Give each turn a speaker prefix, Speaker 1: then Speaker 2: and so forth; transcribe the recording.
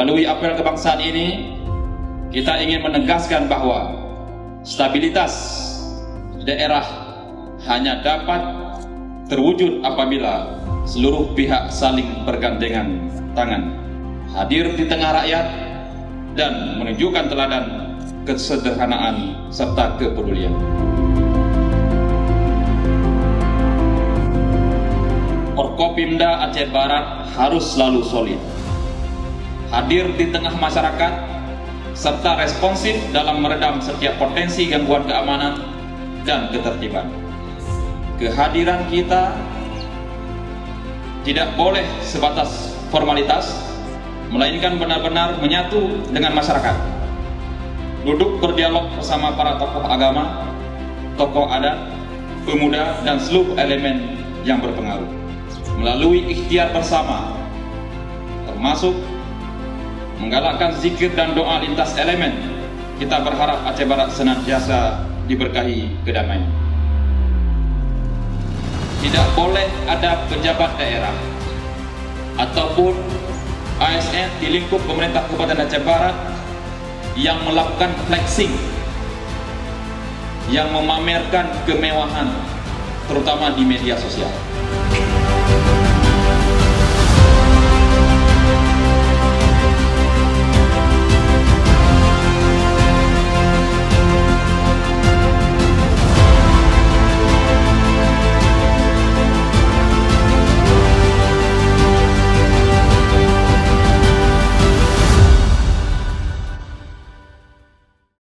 Speaker 1: Melalui apel kebangsaan ini, kita ingin menegaskan bahwa stabilitas daerah hanya dapat terwujud apabila seluruh pihak saling bergandengan tangan, hadir di tengah rakyat, dan menunjukkan teladan kesederhanaan serta kepedulian. Forkopimda Aceh Barat harus selalu solid, hadir di tengah masyarakat, serta responsif dalam meredam setiap potensi gangguan keamanan dan ketertiban. Kehadiran kita tidak boleh sebatas formalitas, melainkan benar-benar menyatu dengan masyarakat. Duduk berdialog bersama para tokoh agama, tokoh adat, pemuda, dan seluruh elemen yang berpengaruh. Melalui ikhtiar bersama, termasuk menggalakkan zikir dan doa lintas elemen, kita berharap Aceh Barat senantiasa diberkahi kedamaian. Tidak boleh ada pejabat daerah ataupun ASN di lingkup pemerintah Kabupaten Aceh Barat yang melakukan flexing, yang memamerkan kemewahan, terutama di media sosial.